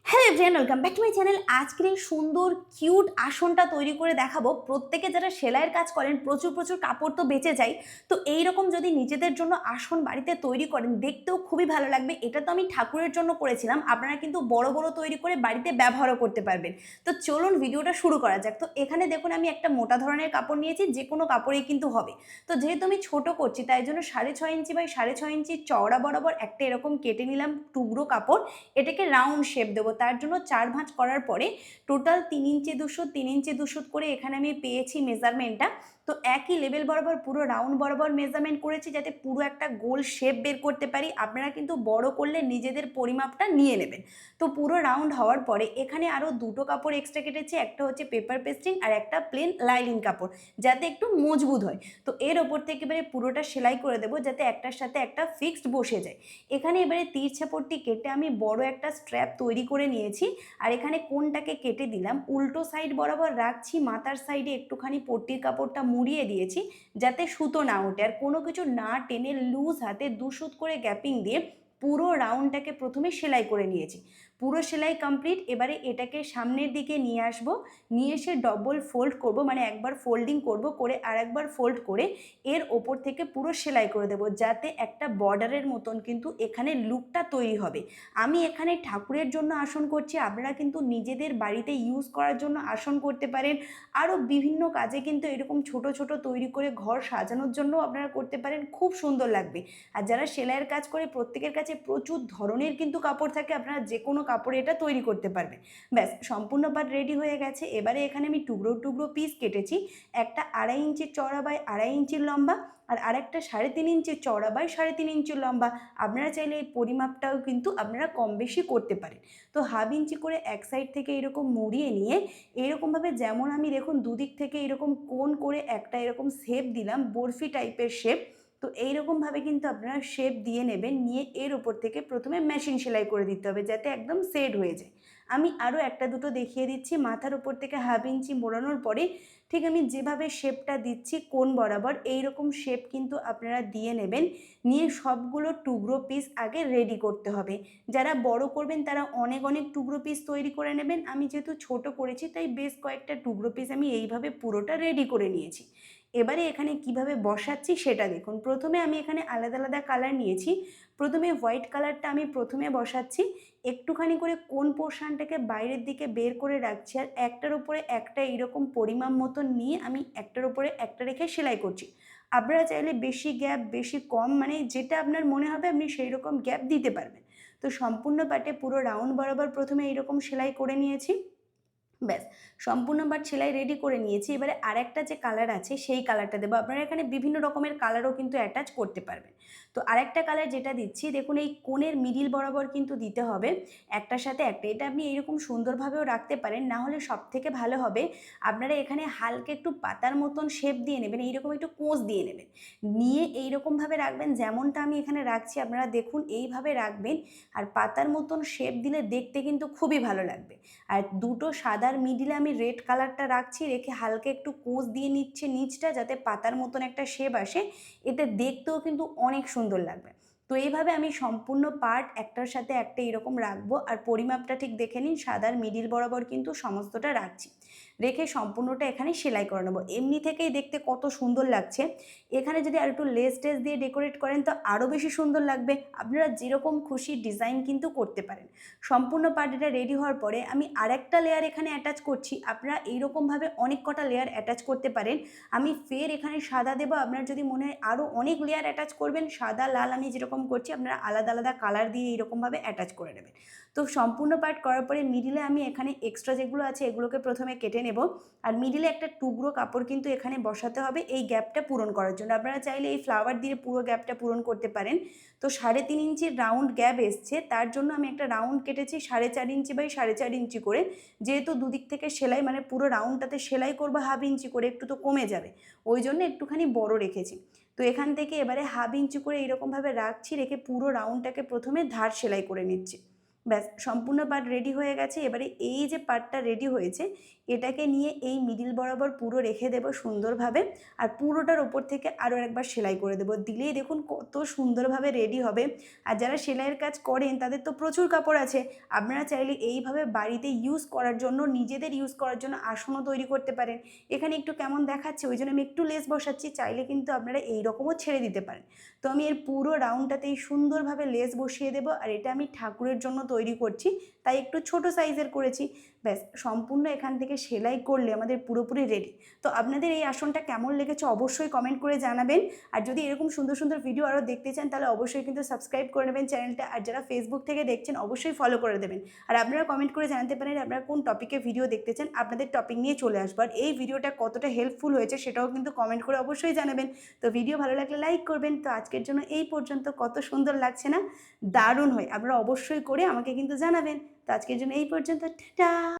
Hello everyone, welcome back to my channel. আজকের এই সুন্দর কিউট আসনটা তৈরি করে দেখাবো। প্রত্যেকে যারা সেলাইয়ের কাজ করেন প্রচুর প্রচুর কাপড় তো বেঁচে যায়। তো এইরকম যদি নিজেদের জন্য আসন বাড়িতে তৈরি করেন দেখতেও খুবই ভালো লাগবে। এটা তো আমি ঠাকুরের জন্য করেছিলাম, আপনারা কিন্তু বড় বড় তৈরি করে বাড়িতে ব্যবহারও করতে পারবেন। তো চলুন ভিডিওটা শুরু করা যাক। তো এখানে দেখুন আমি একটা মোটা ধরনের কাপড় নিয়েছি, যে কোনো কাপড়েই কিন্তু হবে। তো যেহেতু আমি ছোট করছি তাই জন্য 6.5 ইঞ্চি বাই 6.5 ইঞ্চি চওড়া বরাবর একটা এরকম কেটে নিলাম টুকরো কাপড়। এটাকে রাউন্ড শেপ দেবো, তার জন্য 4 ভাঁজ করার পরে টোটাল 3 ইঞ্চি 200 3 ইঞ্চি 200 করে এখানে আমি পেয়েছি মেজারমেন্টটা। তো একই লেভেল বরাবর পুরো রাউন্ড বরাবর মেজারমেন্ট করেছি, যাতে পুরো একটা গোল শেপ বের করতে পারি। আপনারা কিন্তু বড় করলে নিজেদের পরিমাপটা নিয়ে নেবেন। তো পুরো রাউন্ড হওয়ার পরে এখানে আরও দুটো কাপড় এক্সট্রা কেটেছি, একটা হচ্ছে পেপার পেস্টিং আর একটা প্লেন লাইলিন কাপড়, যাতে একটু মজবুত হয়। তো এর ওপর থেকে এবারে পুরোটা সেলাই করে দেবো, যাতে একটার সাথে একটা ফিক্সড বসে যায়। এখানে এবারে তিরছা পট্টি কেটে আমি বড় একটা স্ট্র্যাপ তৈরি করে নিয়েছি। আর এখানে কোনটাকে কেটে দিলাম, উল্টো সাইড বরাবর রাখছি, মাথার সাইডে একটুখানি পট্টির কাপড়টা মুড়িয়ে দিয়েছি, যাতে সুতো না ওঠে। আর কোনো কিছু না টেনে লুজ হাতে 2 সুত করে গ্যাপিং দিয়ে পুরো রাউন্ডটাকে প্রথমে সেলাই করে নিয়েছি। পুরো সেলাই কমপ্লিট। এবারে এটাকে সামনের দিকে নিয়ে আসবো, নিয়ে এসে ডবল ফোল্ড করব, মানে একবার ফোল্ডিং করব, করে আর একবার ফোল্ড করে এর ওপর থেকে পুরো সেলাই করে দেবো, যাতে একটা বর্ডারের মতন কিন্তু এখানে লুকটা তৈরি হবে। আমি এখানে ঠাকুরের জন্য আসন করছি, আপনারা কিন্তু নিজেদের বাড়িতে ইউজ করার জন্য আসন করতে পারেন। আরও বিভিন্ন কাজে কিন্তু এরকম ছোট ছোট তৈরি করে ঘর সাজানোর জন্য আপনারা করতে পারেন, খুব সুন্দর লাগবে। আর যারা সেলাইয়ের কাজ করে প্রত্যেকের কাছে প্রচুর ধরনের কিন্তু কাপড় থাকে, আপনারা যে কোনো কাপড়ে এটা তৈরি করতে পারবেন। ব্যাস, সম্পূর্ণ পার্ট রেডি হয়ে গেছে। এবারে এখানে আমি টুকরো টুকরো পিস কেটেছি, একটা 2.5 ইঞ্চির চওড়া বাই 2.5 ইঞ্চির লম্বা, আর আরেকটা 3.5 ইঞ্চির চওড়া বাই 3.5 ইঞ্চির লম্বা। আপনারা চাইলে এই পরিমাপটাও কিন্তু আপনারা কম বেশি করতে পারেন। তো 1/2 ইঞ্চি করে এক সাইড থেকে এরকম মুড়িয়ে নিয়ে এরকমভাবে, যেমন আমি দেখুন দুদিক থেকে এরকম কোণ করে একটা এরকম শেপ দিলাম, বরফি টাইপের শেপ। তো এইরকমভাবে কিন্তু আপনারা শেপ দিয়ে নেবেন, নিয়ে এর ওপর থেকে প্রথমে মেশিন সেলাই করে দিতে হবে, যাতে একদম সেট হয়ে যায়। আমি আরও একটা দুটো দেখিয়ে দিচ্ছি। মাথার ওপর থেকে 1/2 ইঞ্চি মোড়ানোর পরে ঠিক আমি যেভাবে শেপটা দিচ্ছি কোণ বরাবর, এইরকম শেপ কিন্তু আপনারা দিয়ে নেবেন। নিয়ে সবগুলো টুকরো পিস আগে রেডি করতে হবে। যারা বড় করবেন তারা অনেক অনেক টুকরো পিস তৈরি করে নেবেন। আমি যেহেতু ছোট করেছি তাই বেশ কয়েকটা টুকরো পিস আমি এইভাবে পুরোটা রেডি করে নিয়েছি। এবারে এখানে কিভাবে বসাচ্ছি সেটা দেখুন। প্রথমে আমি এখানে আলাদা আলাদা কালার নিয়েছি। প্রথমে হোয়াইট কালারটা আমি প্রথমে বসাচ্ছি, একটুখানি করে কোন পোর্শনটাকে বাইরের দিকে বের করে রাখছি, আর একটার উপরে একটা এইরকম পরিমাপ মতন নিয়ে আমি একটার উপরে একটা রেখে সেলাই করছি। আপনারা চাইলে বেশি গ্যাপ বেশি কম, মানে যেটা আপনার মনে হবে আপনি সেই রকম গ্যাপ দিতে পারবেন। তো সম্পূর্ণ পাটে পুরো রাউন্ড বরাবর প্রথমে এইরকম সেলাই করে নিয়েছি। ব্যাস, সম্পূর্ণ পাট সেলাই রেডি করে নিয়েছি। এবারে আরেকটা যে কালার আছে সেই কালারটা দেবো। আপনারা এখানে বিভিন্ন রকমের কালারও কিন্তু অ্যাটাচ করতে পারবেন। তো আরেকটা কালার যেটা দিচ্ছি দেখুন, এই কোণের মিডিল বরাবর কিন্তু দিতে হবে একটার সাথে একটা। এটা আপনি এইরকম সুন্দরভাবেও রাখতে পারেন, না হলে সব থেকে ভালো হবে আপনারা এখানে হালকা একটু পাতার মতন শেপ দিয়ে নেবেন, এইরকম একটু কোঁচ দিয়ে নেবেন, নিয়ে এইরকমভাবে রাখবেন যেমনটা আমি এখানে রাখছি। আপনারা দেখুন এইভাবে রাখবেন, আর পাতার মতন শেপ দিলে দেখতে কিন্তু খুবই ভালো লাগবে। আর দুটো সাদার মিডিলে আমি রেড কালারটা রাখছি, রেখে হালকা একটু কোঁচ দিয়ে নিচ্ছে নিচটা, যাতে পাতার মতন একটা শেপ আসে। এতে দেখতেও কিন্তু অনেক সুন্দর লাগবে। তো এইভাবে আমি সম্পূর্ণ পার্ট একটার সাথে একটা এরকম রাখবো। আর পরিমাপটা ঠিক দেখে নিন, সাদার মিডিল বরাবর কিন্তু সমস্তটা রাখছি, রেখে সম্পূর্ণটা এখানে সেলাই করে নেবো। এমনি থেকেই দেখতে কত সুন্দর লাগছে। এখানে যদি আর একটু লেস টেস দিয়ে ডেকোরেট করেন তো আরও বেশি সুন্দর লাগবে। আপনারা যেরকম খুশি ডিজাইন কিন্তু করতে পারেন। সম্পূর্ণ পার্ট এটা রেডি হওয়ার পরে আমি আরেকটা লেয়ার এখানে অ্যাটাচ করছি। আপনারা এইরকমভাবে অনেক কটা লেয়ার অ্যাটাচ করতে পারেন। আমি ফের এখানে সাদা দেবো। আপনার যদি মনে হয় আরও অনেক লেয়ার অ্যাটাচ করবেন, সাদা লাল আমি যেরকম করছি আপনারা আলাদা আলাদা কালার দিয়ে এইরকমভাবে অ্যাটাচ করে নেবেন। তো সম্পূর্ণ পার্ট করার পরে মিডিলে আমি এখানে এক্সট্রা যেগুলো আছে এগুলোকে প্রথমে কেটে নেব। আর মিডিলে একটা টুকরো কাপড় কিন্তু এখানে বসাতে হবে এই গ্যাপটা পূরণ করার জন্য। আপনারা চাইলে এই ফ্লাওয়ার দিয়ে পুরো গ্যাপটা পূরণ করতে পারেন। তো 3.5 ইঞ্চির রাউন্ড গ্যাপ এসছে, তার জন্য আমি একটা রাউন্ড কেটেছি 4.5 ইঞ্চি বাই 4.5 ইঞ্চি করে। যেহেতু দুদিক থেকে সেলাই, মানে পুরো রাউন্ডটাতে সেলাই করবো 1/2 ইঞ্চি করে, একটু তো কমে যাবে, ওই জন্য একটুখানি বড় রেখেছি। তো এখান থেকে এবারে 1/2 ইঞ্চি করে এইরকমভাবে রাখছি, রেখে পুরো রাউন্ডটাকে প্রথমে ধার সেলাই করে নিচ্ছি। ব্যাস সম্পূর্ণ পার্ট রেডি হয়ে গেছে। এবারে এই যে পার্টটা রেডি হয়েছে এটাকে নিয়ে এই মিডিল বরাবর পুরো রেখে দেবো সুন্দরভাবে, আর পুরোটার ওপর থেকে আরও একবার সেলাই করে দেবো। দিলেই দেখুন কত সুন্দরভাবে রেডি হবে। আর যারা সেলাইয়ের কাজ করেন তাদের তো প্রচুর কাপড় আছে, আপনারা চাইলে এইভাবে বাড়িতে ইউজ করার জন্য, নিজেদের ইউজ করার জন্য আসনও তৈরি করতে পারেন। এখানে একটু কেমন দেখাচ্ছে ওই জন্য আমি একটু লেস বসাচ্ছি, চাইলে কিন্তু আপনারা এইরকমও ছেড়ে দিতে পারেন। তো আমি এর পুরো রাউন্ডটাতেই সুন্দরভাবে লেস বসিয়ে দেবো, আর এটা আমি ঠাকুরের জন্য তৈরি করছি তাই একটু ছোট সাইজের করেছি। ব্যাস সম্পূর্ণ এখান থেকে সেলাই করলে আমাদের পুরোপুরি রেডি। তো আপনাদের এই আসনটা কেমন লেগেছে অবশ্যই কমেন্ট করে জানাবেন। আর যদি এরকম সুন্দর সুন্দর ভিডিও আরও দেখতে চান তাহলে অবশ্যই কিন্তু সাবস্ক্রাইব করে নেবেন চ্যানেলটা, আর যারা ফেসবুক থেকে দেখছেন অবশ্যই ফলো করে দেবেন। আর আপনারা কমেন্ট করে জানাতে পারেন আপনারা কোন টপিকে ভিডিও দেখতে চান, আপনাদের টপিক নিয়ে চলে আসবো। আর এই ভিডিওটা কতটা হেল্পফুল হয়েছে সেটাও কিন্তু কমেন্ট করে অবশ্যই জানাবেন। তো ভিডিও ভালো লাগলে লাইক করবেন। তো আজকের জন্য এই পর্যন্ত। কত সুন্দর লাগছে না? দারুণ হয়, আপনারা অবশ্যই করে আমাকে কিন্তু জানাবেন। তো আজকের জন্য এই পর্যন্ত, টাটা।